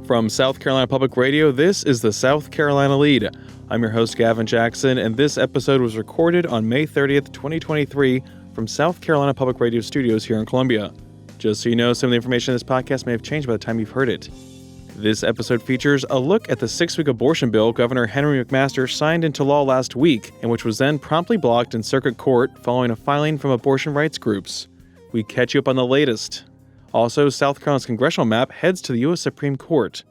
From South Carolina Public Radio, this is the South Carolina Lede. I'm your host, Gavin Jackson, and this episode was recorded on May 30th, 2023 from South Carolina Public Radio Studios here in Columbia. Just so you know, some of the information in this podcast may have changed by the time you've heard it. This episode features a look at the 6-week abortion bill Governor Henry McMaster signed into law last week, and which was then promptly blocked in circuit court following a filing from abortion rights groups. We catch you up on the latest. Also, South Carolina's congressional map heads to the U.S. Supreme Court.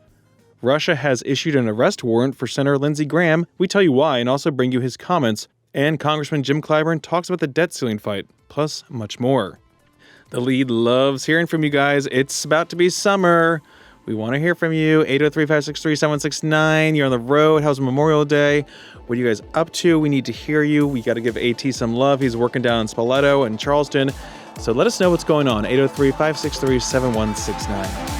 Russia has issued an arrest warrant for Senator Lindsey Graham. We tell you why and also bring you his comments. And Congressman Jim Clyburn talks about the debt ceiling fight, plus much more. The Lede loves hearing from you guys. It's about to be summer. We want to hear from you. 803-563-7169. You're on the road. How's Memorial Day? What are you guys up to? We need to hear you. We got to give AT some love. He's working down in Spoleto and Charleston. So let us know what's going on. 803-563-7169.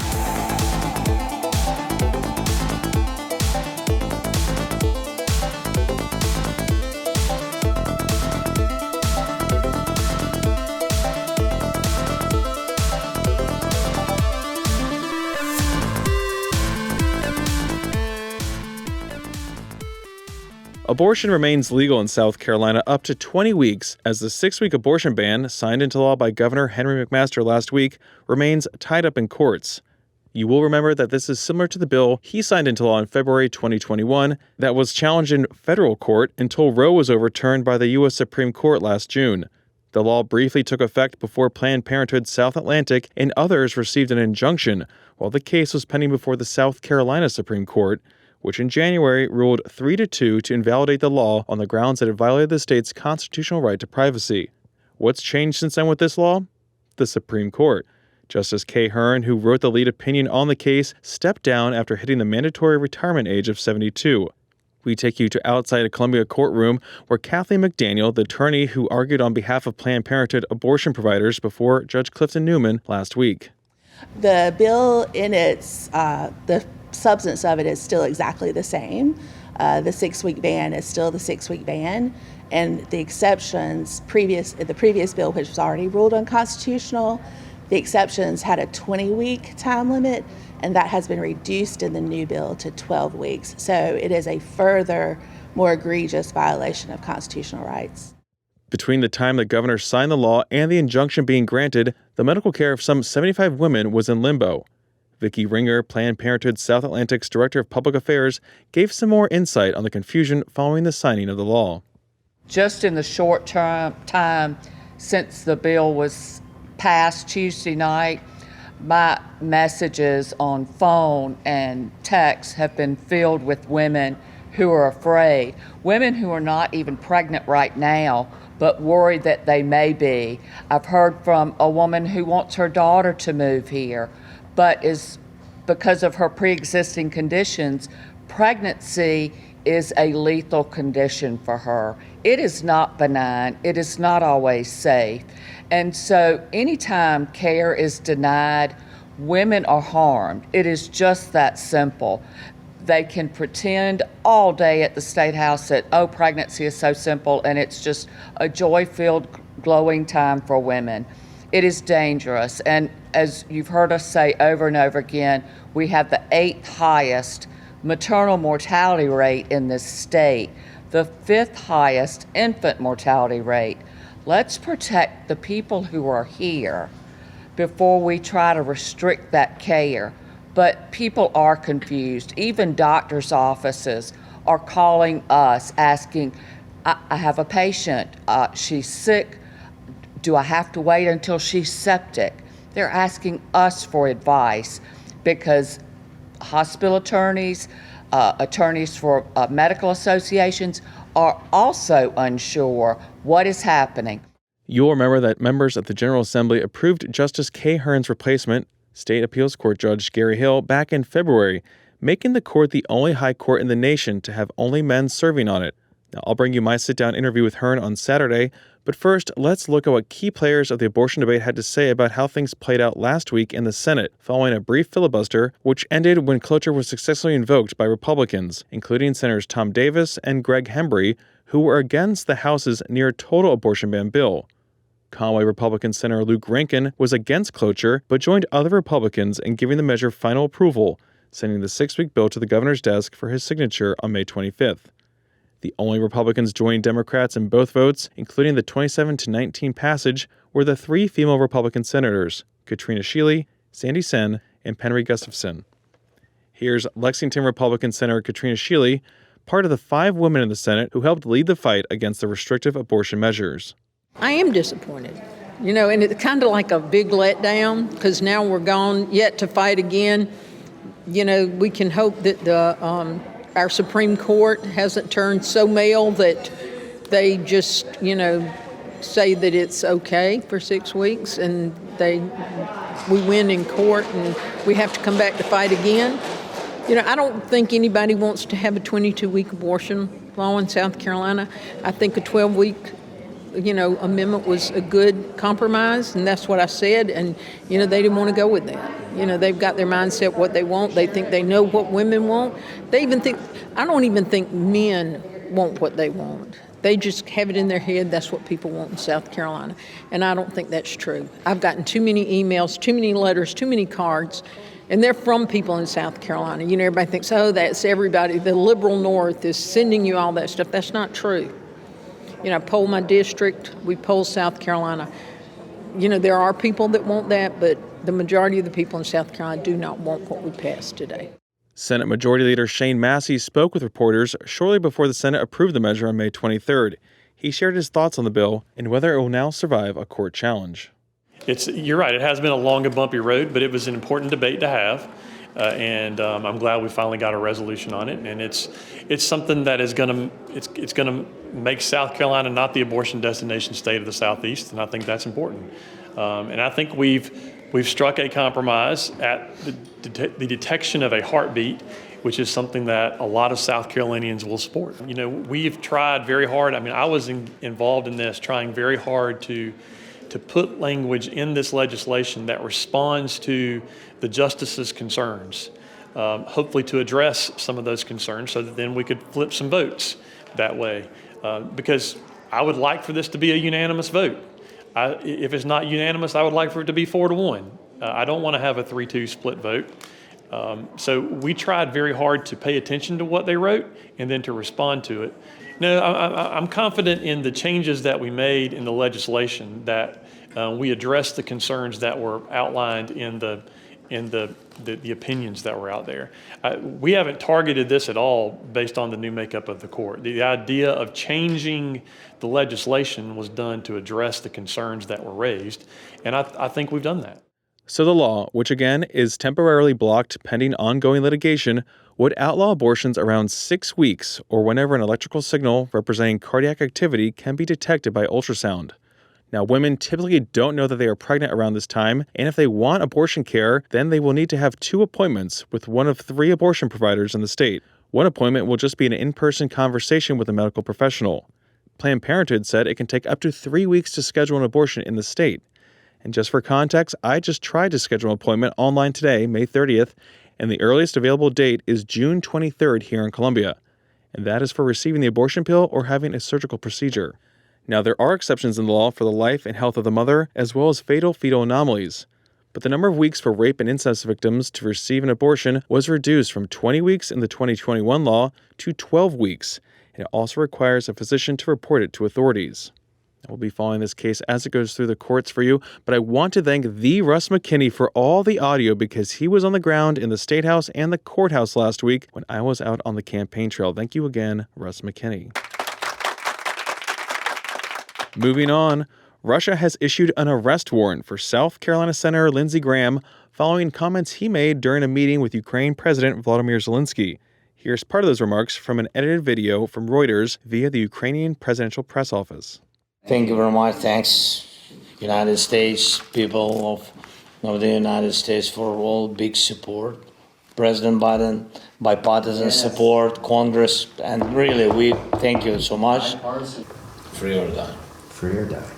Abortion remains legal in South Carolina up to 20 weeks as the 6-week abortion ban, signed into law by Governor Henry McMaster last week, remains tied up in courts. You will remember that this is similar to the bill he signed into law in February 2021 that was challenged in federal court until Roe was overturned by the U.S. Supreme Court last June. The law briefly took effect before Planned Parenthood South Atlantic and others received an injunction while the case was pending before the South Carolina Supreme Court, which in January ruled 3-2 to invalidate the law on the grounds that it violated the state's constitutional right to privacy. What's changed since then with this law? The Supreme Court. Justice Kay Hearn, who wrote the lead opinion on the case, stepped down after hitting the mandatory retirement age of 72. We take you to outside a Columbia courtroom where Kathleen McDaniel, the attorney who argued on behalf of Planned Parenthood abortion providers before Judge Clifton Newman last week. The bill in the substance of it is still exactly the same. The 6-week ban is still the 6-week ban, and the exceptions the previous bill, which was already ruled unconstitutional, the exceptions had a 20-week time limit, and that has been reduced in the new bill to 12 weeks. So it is a further, more egregious violation of constitutional rights. Between the time the governor signed the law and the injunction being granted, the medical care of some 75 women was in limbo. Vicki Ringer, Planned Parenthood South Atlantic's Director of Public Affairs, gave some more insight on the confusion following the signing of the law. Just in the short time since the bill was passed Tuesday night, my messages on phone and text have been filled with women who are afraid, women who are not even pregnant right now, but worried that they may be. I've heard from a woman who wants her daughter to move here, but is, because of her pre-existing conditions, pregnancy is a lethal condition for her. It is not benign. It is not always safe. And so anytime care is denied, women are harmed. It is just that simple. They can pretend all day at the State House that, oh, pregnancy is so simple, and it's just a joy-filled, glowing time for women. It is dangerous, and as you've heard us say over and over again, we have the 8th highest maternal mortality rate in this state, the 5th highest infant mortality rate. Let's protect the people who are here before we try to restrict that care. But people are confused. Even doctors' offices are calling us asking, I have a patient, she's sick, do I have to wait until she's septic? They're asking us for advice because hospital attorneys, attorneys for medical associations are also unsure what is happening. You'll remember that members of the General Assembly approved Justice Kay Hearn's replacement, State Appeals Court Judge Gary Hill, back in February, making the court the only high court in the nation to have only men serving on it. Now, I'll bring you my sit-down interview with Hearn on Saturday, but first, let's look at what key players of the abortion debate had to say about how things played out last week in the Senate, following a brief filibuster, which ended when cloture was successfully invoked by Republicans, including Senators Tom Davis and Greg Hembry, who were against the House's near-total abortion ban bill. Conway Republican Senator Luke Rankin was against cloture, but joined other Republicans in giving the measure final approval, sending the 6-week bill to the governor's desk for his signature on May 25th. The only Republicans joining Democrats in both votes, including the 27-19 passage, were the 3 female Republican senators, Katrina Shealy, Sandy Senn, and Penry Gustafson. Here's Lexington Republican Senator Katrina Shealy, part of the 5 women in the Senate who helped lead the fight against the restrictive abortion measures. I am disappointed, and it's kind of like a big letdown because now we're gone yet to fight again. We can hope that our Supreme Court hasn't turned so male that they just, say that it's okay for 6 weeks and we win in court and we have to come back to fight again. I don't think anybody wants to have a 22-week abortion law in South Carolina. I think a 12-week, amendment was a good compromise, and that's what I said. And, they didn't want to go with that. They've got their mindset what they want. They think they know what women want. I don't even think men want what they want. They just have it in their head that's what people want in South Carolina. And I don't think that's true. I've gotten too many emails, too many letters, too many cards, and they're from people in South Carolina. Everybody thinks, that's everybody. The liberal North is sending you all that stuff. That's not true. I poll my district. We poll South Carolina. There are people that want that, but the majority of the people in South Carolina do not want what we passed today. Senate Majority Leader Shane Massey spoke with reporters shortly before the Senate approved the measure on May 23rd. He shared his thoughts on the bill and whether it will now survive a court challenge. You're right, it has been a long and bumpy road, but it was an important debate to have. And I'm glad we finally got a resolution on it. And it's something that is going to make South Carolina not the abortion destination state of the Southeast, and I think that's important. And I think we've struck a compromise at the detection of a heartbeat, which is something that a lot of South Carolinians will support. We've tried very hard. I was involved in this, trying very hard to put language in this legislation that responds to the justices' concerns, hopefully to address some of those concerns so that then we could flip some votes that way. Because I would like for this to be a unanimous vote. If it's not unanimous, I would like for it to be 4-1. I don't want to have a 3-2 split vote. So we tried very hard to pay attention to what they wrote and then to respond to it. No, I'm confident in the changes that we made in the legislation that we addressed the concerns that were outlined in the opinions that were out there. We haven't targeted this at all based on the new makeup of the court. The idea of changing the legislation was done to address the concerns that were raised, and I think we've done that. So the law, which again is temporarily blocked pending ongoing litigation, would outlaw abortions around 6 weeks or whenever an electrical signal representing cardiac activity can be detected by ultrasound. Now, women typically don't know that they are pregnant around this time, and if they want abortion care, then they will need to have 2 appointments with one of 3 abortion providers in the state. One appointment will just be an in-person conversation with a medical professional. Planned Parenthood said it can take up to 3 weeks to schedule an abortion in the state. And just for context, I just tried to schedule an appointment online today, May 30th, and the earliest available date is June 23rd here in Columbia. And that is for receiving the abortion pill or having a surgical procedure. Now, there are exceptions in the law for the life and health of the mother, as well as fatal fetal anomalies. But the number of weeks for rape and incest victims to receive an abortion was reduced from 20 weeks in the 2021 law to 12 weeks, and it also requires a physician to report it to authorities. We'll be following this case as it goes through the courts for you, but I want to thank the Russ McKinney for all the audio because he was on the ground in the State House and the courthouse last week when I was out on the campaign trail. Thank you again, Russ McKinney. Moving on, Russia has issued an arrest warrant for South Carolina Senator Lindsey Graham following comments he made during a meeting with Ukraine President Volodymyr Zelensky. Here's part of those remarks from an edited video from Reuters via the Ukrainian Presidential Press Office. Thank you very much. Thanks, United States, people of the United States for all big support. President Biden, bipartisan support, Congress, and really we thank you so much. Free or die. Free or die.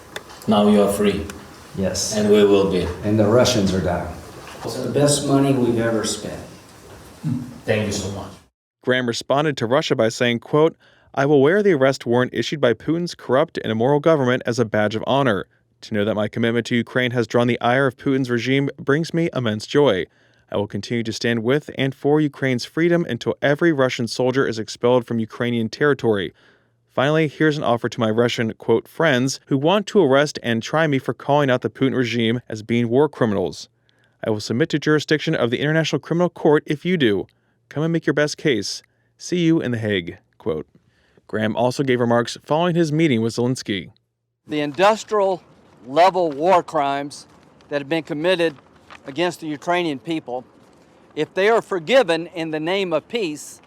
Now you are free. Yes. And we will be. And the Russians are dying. It's the best money we've ever spent. Thank you so much. Graham responded to Russia by saying, quote, "I will wear the arrest warrant issued by Putin's corrupt and immoral government as a badge of honor. To know that my commitment to Ukraine has drawn the ire of Putin's regime brings me immense joy. I will continue to stand with and for Ukraine's freedom until every Russian soldier is expelled from Ukrainian territory. Finally, here's an offer to my Russian, quote, friends who want to arrest and try me for calling out the Putin regime as being war criminals. I will submit to jurisdiction of the International Criminal Court if you do. Come and make your best case. See you in The Hague, quote. Graham also gave remarks following his meeting with Zelensky. The industrial level war crimes that have been committed against the Ukrainian people, if they are forgiven in the name of peace,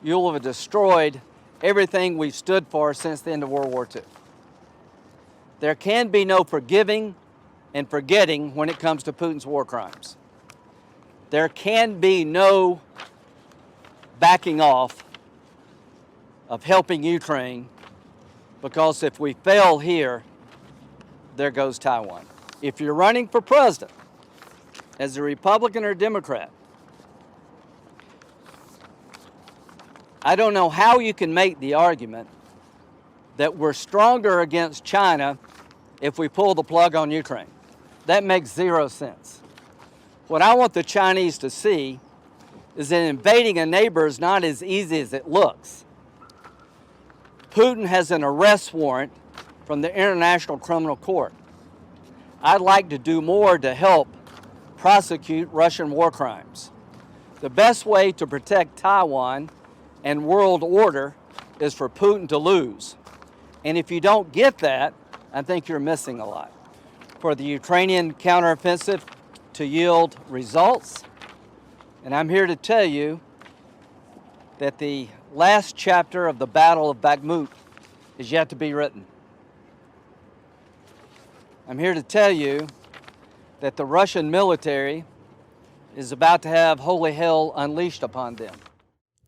you will have destroyed everything we've stood for since the end of World War II. There can be no forgiving and forgetting when it comes to Putin's war crimes. There can be no backing off of helping Ukraine, because if we fail here, there goes Taiwan. If you're running for president as a Republican or Democrat, I don't know how you can make the argument that we're stronger against China if we pull the plug on Ukraine. That makes zero sense. What I want the Chinese to see is that invading a neighbor is not as easy as it looks. Putin has an arrest warrant from the International Criminal Court. I'd like to do more to help prosecute Russian war crimes. The best way to protect Taiwan and world order is for Putin to lose. And if you don't get that, I think you're missing a lot. For the Ukrainian counteroffensive to yield results, and I'm here to tell you that the last chapter of the Battle of Bakhmut is yet to be written. I'm here to tell you that the Russian military is about to have holy hell unleashed upon them.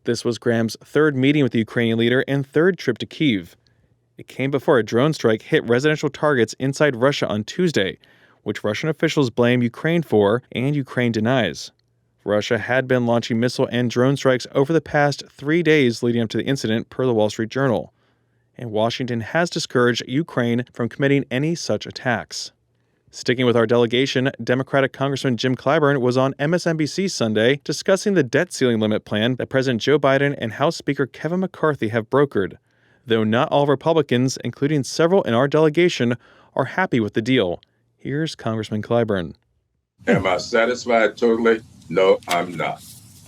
This was Graham's third meeting with the Ukrainian leader and third trip to Kyiv. It came before a drone strike hit residential targets inside Russia on Tuesday, which Russian officials blame Ukraine for and Ukraine denies. Russia had been launching missile and drone strikes over the past 3 days leading up to the incident, per the Wall Street Journal. And Washington has discouraged Ukraine from committing any such attacks. Sticking with our delegation, Democratic Congressman Jim Clyburn was on MSNBC Sunday discussing the debt ceiling limit plan that President Joe Biden and House Speaker Kevin McCarthy have brokered. Though not all Republicans, including several in our delegation, are happy with the deal. Here's Congressman Clyburn. Am I satisfied totally? No, I'm not.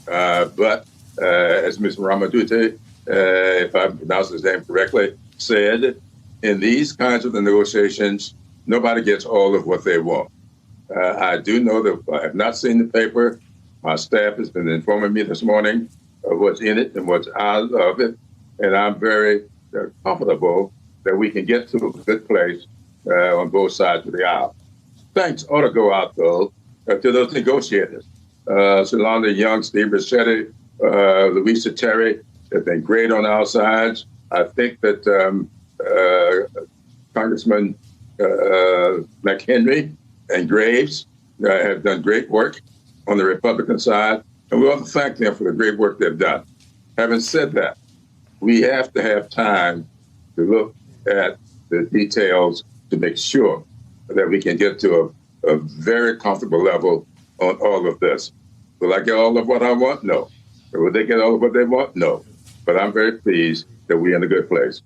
But as Ms. Ramadute, if I pronounced his name correctly, said, in these kinds of negotiations, nobody gets all of what they want. I do know that I have not seen the paper. My staff has been informing me this morning of what's in it and what's out of it. And I'm very comfortable that we can get to a good place on both sides of the aisle. Thanks ought to go out, though, to those negotiators. Shalonda Young, Steve Ricchetti, Louisa Terry have been great on our sides. I think that Congressman McHenry and Graves have done great work on the Republican side, and we ought to thank them for the great work they've done. Having said that, we have to have time to look at the details to make sure that we can get to a very comfortable level on all of this. Will I get all of what I want? No. Will they get all of what they want? No. But I'm very pleased that we're in a good place.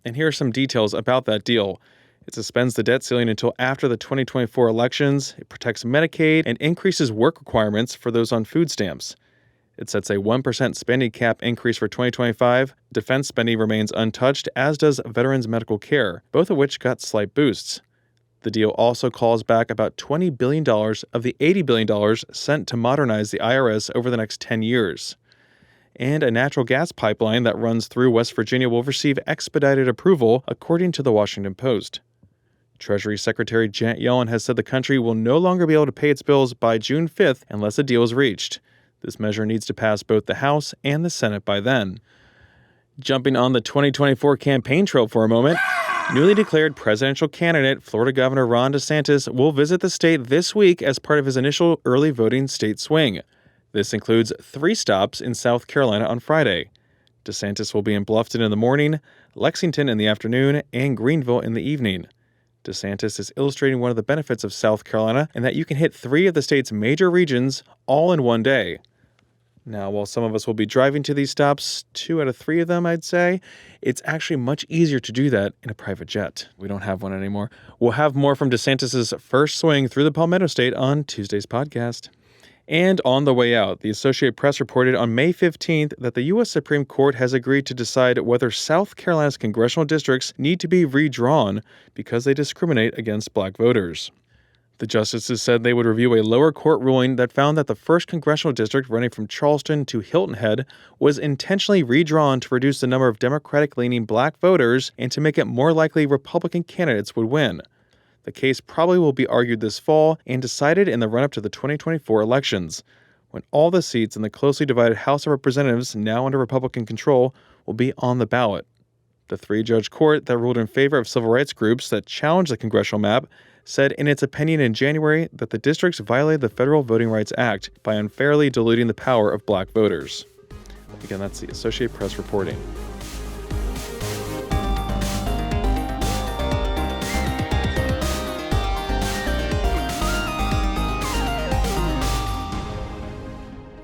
And here are some details about that deal. It suspends the debt ceiling until after the 2024 elections. It protects Medicaid and increases work requirements for those on food stamps. It sets a 1% spending cap increase for 2025. Defense spending remains untouched, as does veterans' medical care, both of which got slight boosts. The deal also calls back about $20 billion of the $80 billion sent to modernize the IRS over the next 10 years. And a natural gas pipeline that runs through West Virginia will receive expedited approval, according to the Washington Post. Treasury Secretary Janet Yellen has said the country will no longer be able to pay its bills by June 5th unless a deal is reached. This measure needs to pass both the House and the Senate by then. Jumping on the 2024 campaign trail for a moment, newly declared presidential candidate Florida Governor Ron DeSantis will visit the state this week as part of his initial early voting state swing. This includes 3 stops in South Carolina on Friday. DeSantis will be in Bluffton in the morning, Lexington in the afternoon, and Greenville in the evening. DeSantis is illustrating one of the benefits of South Carolina and that you can hit 3 of the state's major regions all in one day. Now, while some of us will be driving to these stops, 2 out of 3 of them, I'd say, it's actually much easier to do that in a private jet. We don't have one anymore. We'll have more from DeSantis' first swing through the Palmetto State on Tuesday's podcast. And on the way out, the Associated Press reported on May 15th that the U.S. Supreme Court has agreed to decide whether South Carolina's congressional districts need to be redrawn because they discriminate against black voters. The justices said they would review a lower court ruling that found that the first congressional district running from Charleston to Hilton Head was intentionally redrawn to reduce the number of Democratic-leaning black voters and to make it more likely Republican candidates would win. The case probably will be argued this fall and decided in the run-up to the 2024 elections, when all the seats in the closely divided House of Representatives, now under Republican control, will be on the ballot. The 3-judge court that ruled in favor of civil rights groups that challenged the congressional map said in its opinion in January that the districts violated the Federal Voting Rights Act by unfairly diluting the power of black voters. Again, that's the Associated Press reporting.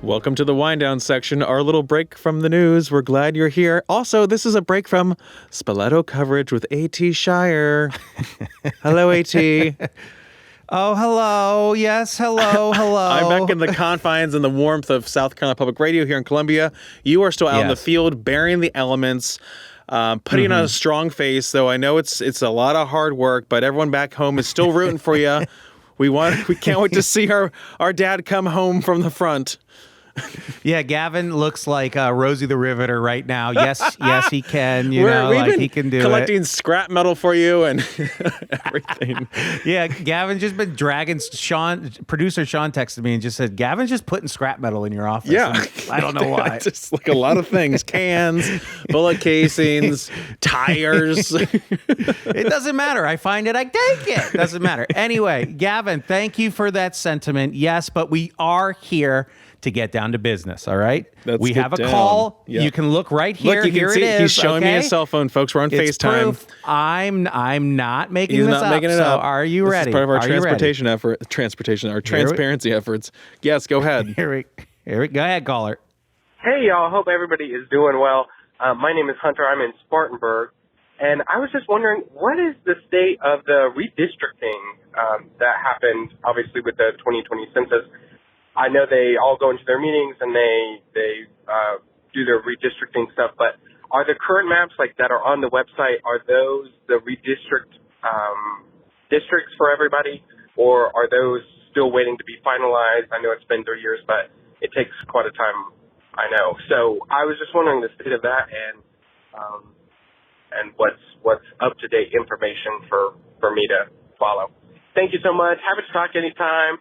Welcome to the wind down section, our little break from the news. We're glad you're here. Also, this is a break from Spoleto coverage with A.T. Shire. Hello, A.T. Oh, hello. Yes, hello. I'm back in the confines and the warmth of South Carolina Public Radio here in Columbia. You are still out in the field, bearing the elements, putting on a strong face, though I know it's a lot of hard work, but everyone back home is still rooting for you. We can't wait to see our dad come home from the front. Yeah, Gavin looks like Rosie the Riveter right now. Yes, he can. He can do it. Collecting scrap metal for you and everything. Yeah, Gavin's just been dragging producer Sean texted me and just said, Gavin's just putting scrap metal in your office. Yeah. I don't know why. Just like a lot of things. Cans, bullet casings, tires. It doesn't matter. I find it, I take it. Doesn't matter. Anyway, Gavin, thank you for that sentiment. Yes, but we are here to get down to business, all right? We have a call. Yeah. You can look right here. Look, you can see it is. He's showing me his cell phone, folks. We're on FaceTime. Proof. I'm not making this up. So are you ready? This is part of our transparency efforts. Yes, go ahead. Here we go ahead, caller. Hey, y'all. Hope everybody is doing well. My name is Hunter. I'm in Spartanburg. And I was just wondering, what is the state of the redistricting that happened, obviously, with the 2020 census? I know they all go into their meetings and they do their redistricting stuff, but are the current maps that are on the website, are those the redistrict districts for everybody, or are those still waiting to be finalized? I know it's been 3 years, but it takes quite a time, I know. So I was just wondering the state of that and what's up-to-date information for me to follow. Thank you so much. Happy to talk anytime.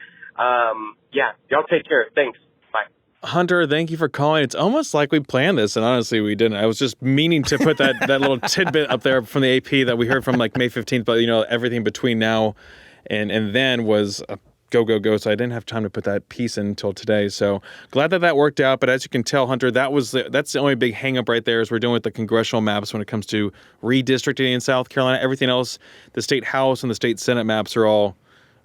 Yeah, y'all take care. Thanks. Bye. Hunter, thank you for calling. It's almost like we planned this, and honestly, we didn't. I was just meaning to put that little tidbit up there from the AP that we heard from May 15th, but everything between now and then was a go. So I didn't have time to put that piece in until today. So glad that worked out. But as you can tell, Hunter, that's the only big hang up right there is we're doing with the congressional maps when it comes to redistricting in South Carolina. Everything else, the state House and the state Senate maps are all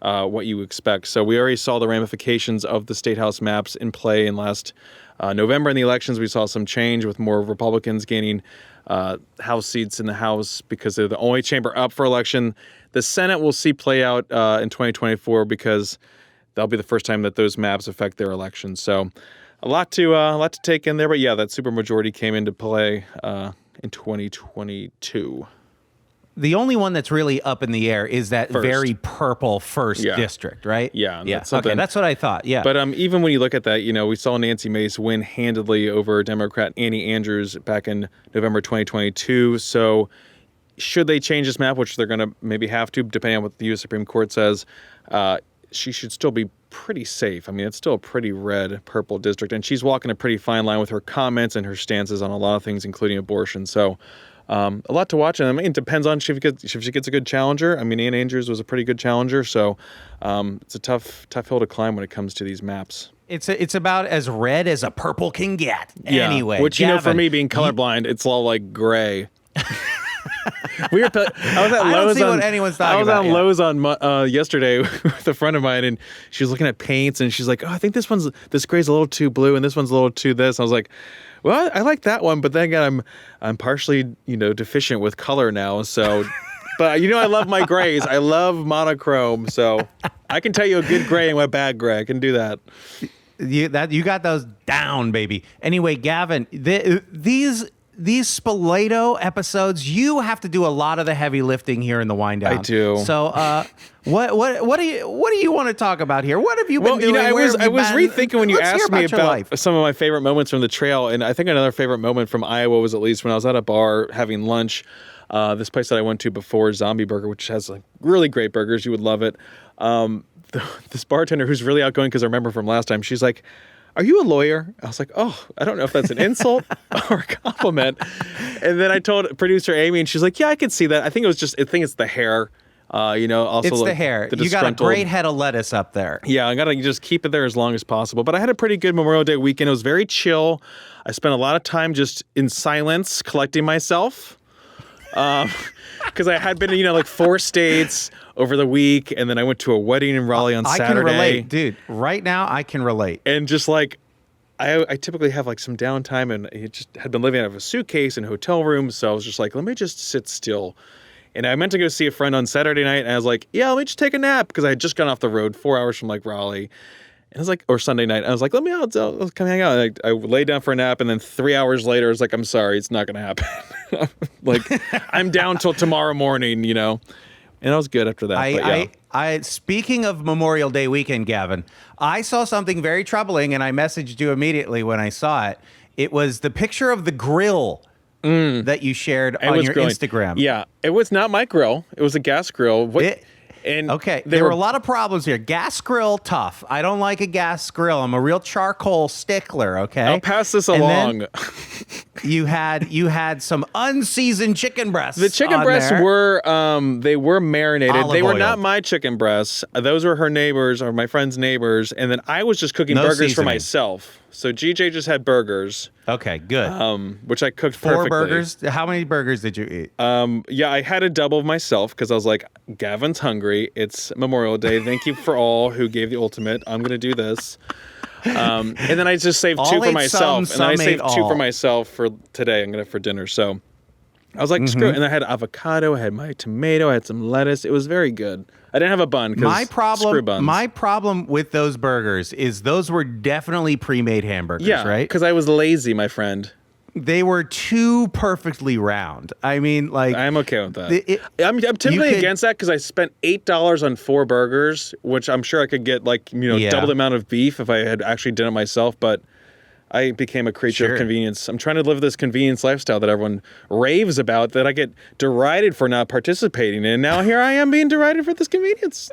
what you expect. So we already saw the ramifications of the state House maps in play in last November in the elections. We saw some change with more Republicans gaining House seats in the House because they're the only chamber up for election. The Senate we'll see play out in 2024 because that'll be the first time that those maps affect their elections. So a lot to take in there. But yeah, that supermajority came into play in 2022. The only one that's really up in the air is that very purple first district, right? Yeah. Okay, that's what I thought. Yeah. But even when you look at that, we saw Nancy Mace win handedly over Democrat Annie Andrews back in November 2022. So should they change this map, which they're going to maybe have to, depending on what the U.S. Supreme Court says, she should still be pretty safe. I mean, it's still a pretty red-purple district, and she's walking a pretty fine line with her comments and her stances on a lot of things, including abortion. So a lot to watch, and I mean, it depends on if she gets a good challenger. I mean, Ann Andrews was a pretty good challenger, so it's a tough hill to climb when it comes to these maps. It's about as red as a purple can get. Yeah, anyway, which Gavin, for me being colorblind, it's all like gray. I was at I don't Lowe's see what anyone's talking about. I was on Lowe's on yesterday with a friend of mine, and she was looking at paints, and she's like, "Oh, I think this gray's a little too blue, and this one's a little too this." I was like, "Well, I like that one, but then again, I'm partially deficient with color now, so." But I love my grays. I love monochrome, so I can tell you a good gray and a bad gray. I can do that. You got those down, baby. Anyway, Gavin, these Spoleto episodes, you have to do a lot of the heavy lifting here in the wind down. I do. So, what do you want to talk about here? What have you been doing? I was rethinking when you asked me about some of my favorite moments from the trail, and I think another favorite moment from Iowa was at least when I was at a bar having lunch. This place that I went to before, Zombie Burger, which has like really great burgers. You would love it. This bartender who's really outgoing, because I remember from last time, she's like, "Are you a lawyer?" I was like, "Oh, I don't know if that's an insult or a compliment." And then I told producer Amy, and she's like, "Yeah, I could see that. I think it's the hair. Also it's like the hair. The you got a great head of lettuce up there. Yeah, I gotta just keep it there as long as possible. But I had a pretty good Memorial Day weekend. It was very chill. I spent a lot of time just in silence, collecting myself. Because I had been in, 4 states over the week, and then I went to a wedding in Raleigh on Saturday. I can relate, dude. Right now, I can relate. And just I typically have some downtime, and I just had been living out of a suitcase in hotel rooms, so I was just like, let me just sit still. And I meant to go see a friend on Saturday night, and I was like, yeah, let me just take a nap, because I had just gone off the road 4 hours from Raleigh. And I was like, or Sunday night, I was like, I'll come hang out. I laid down for a nap, and then 3 hours later, I was like, I'm sorry, it's not going to happen. I'm down till tomorrow morning, And I was good after that. I speaking of Memorial Day weekend, Gavin, I saw something very troubling, and I messaged you immediately when I saw it. It was the picture of the grill that you shared on your Instagram. Yeah, it was not my grill. It was a gas grill. There were a lot of problems here. Gas grill, tough. I don't like a gas grill. I'm a real charcoal stickler, okay? I'll pass this along. You had some unseasoned chicken breasts. The chicken breasts were they were marinated. They were not my chicken breasts. Those were her neighbors or my friend's neighbors. And then I was just cooking burgers for myself. So GJ just had burgers. Okay, good. Which I cooked 4 perfectly. burgers? How many burgers did you eat? Yeah, I had a double myself because I was like, Gavin's hungry. It's Memorial Day. Thank you for all who gave the ultimate. I'm going to do this. And then I just saved 2 for myself. And then I saved 2 for myself for today. I'm going to for dinner. So I was like, screw it. And I had avocado. I had my tomato. I had some lettuce. It was very good. I didn't have a bun because screw buns. My problem with those burgers is those were definitely pre-made hamburgers, right? Because I was lazy, my friend. They were too perfectly round. I mean, I'm okay with that. I'm typically against that because I spent $8 on 4 burgers, which I'm sure I could get double the amount of beef if I had actually done it myself. But I became a creature of convenience. I'm trying to live this convenience lifestyle that everyone raves about, that I get derided for not participating in. And now here I am being derided for this convenience.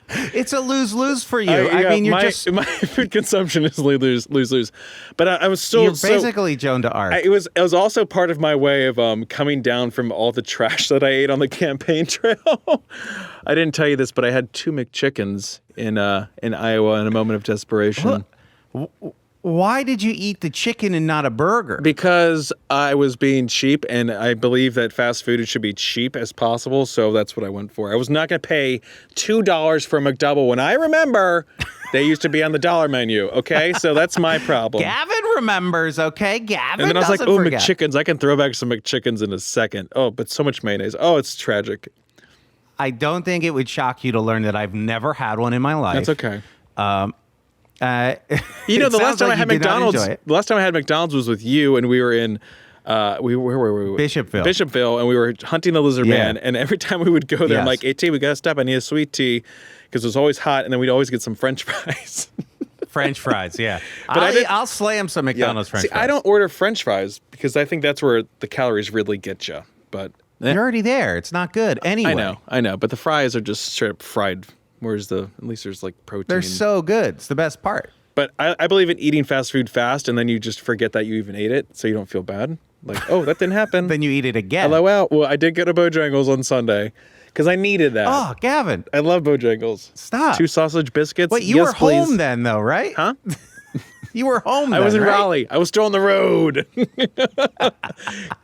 It's a lose-lose for you. I mean, my food consumption is lose-lose. But I was still... You're basically Joan d'Arc. It was also part of my way of coming down from all the trash that I ate on the campaign trail. I didn't tell you this, but I had 2 McChickens in Iowa in a moment of desperation. Why did you eat the chicken and not a burger? Because I was being cheap, and I believe that fast food should be cheap as possible, so that's what I went for. I was not going to pay $2 for a McDouble when I remember they used to be on the dollar menu, okay? So that's my problem. Gavin remembers, okay? Gavin And then I was like, forget. McChickens. I can throw back some McChickens in a second. Oh, but so much mayonnaise. Oh, it's tragic. I don't think it would shock you to learn that I've never had one in my life. That's okay. The last time I had McDonald's, was with you, and we were in, where were we? Bishopville, and we were hunting the lizard man. And every time we would go there, I'm like, "Hey, T, we gotta stop. I need a sweet tea," because it was always hot, and then we'd always get some French fries. French fries, yeah. But I'll slam some McDonald's French fries. I don't order French fries because I think that's where the calories really get you. But you're already there. It's not good anyway. I know. But the fries are just straight up fried. Whereas at least there's protein. They're so good. It's the best part. But I believe in eating fast food fast, and then you just forget that you even ate it, so you don't feel bad. Oh, that didn't happen. Then you eat it again. LOL. Well, I did go to Bojangles on Sunday because I needed that. Oh, Gavin. I love Bojangles. Stop. 2 sausage biscuits. Wait, you were home then, though, right? Huh? You were home then, I was in right? Raleigh. I was still on the road.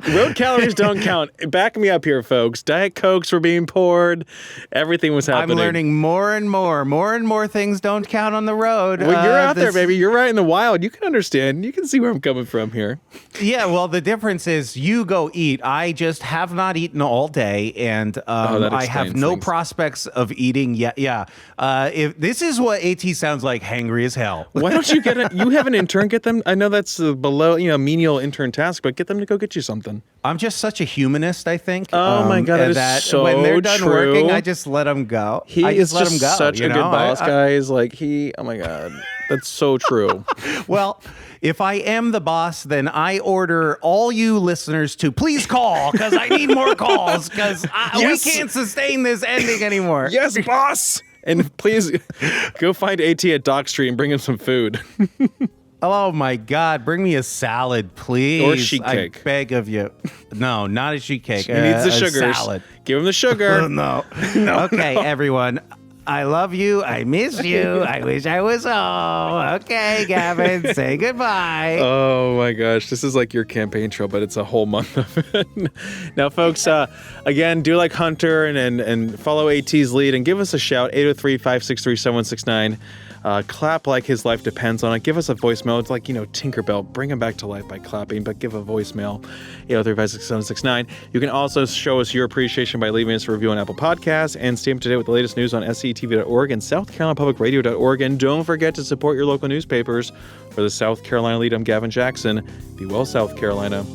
Road calories don't count. Back me up here, folks. Diet Cokes were being poured. Everything was happening. I'm learning more and more. More and more things don't count on the road. Well, you're out there, baby. You're right in the wild. You can understand. You can see where I'm coming from here. Yeah, well, the difference is you go eat. I just have not eaten all day, and I have no prospects of eating yet. Yeah. If this is what AT sounds like, hangry as hell. Why don't you you have an intern, get them? I know that's below, menial intern task, but get them to go get you something. I'm just such a humanist, I think. Oh my God, that is so when they're done true. working, I just let them go. He I is let just them go, such a good boss, guys. Like oh my God, that's so true. Well, if I am the boss, then I order all you listeners to please call because I need more calls because we can't sustain this ending anymore. Yes, boss. And please go find AT at Dock Street and bring him some food. Oh my God, bring me a salad, please. Or sheet cake. I beg of you. No, not a sheet cake. He needs the sugars. Salad. Give him the sugar. No. Okay, everyone. I love you. I miss you. I wish I was home. Okay, Gavin, say goodbye. Oh my gosh, this is like your campaign trail, but it's a whole month of it. Now, folks, again, do like Hunter and follow AT's lead and give us a shout, 803-563-7169. Clap like his life depends on it. Give us a voicemail. It's like, Tinkerbell. Bring him back to life by clapping, but give a voicemail, 803-563-7169. You can also show us your appreciation by leaving us a review on Apple Podcasts and stay up to date with the latest news on sctv.org and southcarolinapublicradio.org. And don't forget to support your local newspapers. For the South Carolina Lede, I'm Gavin Jackson. Be well, South Carolina.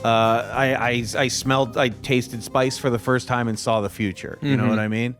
I tasted spice for the first time and saw the future. You know what I mean?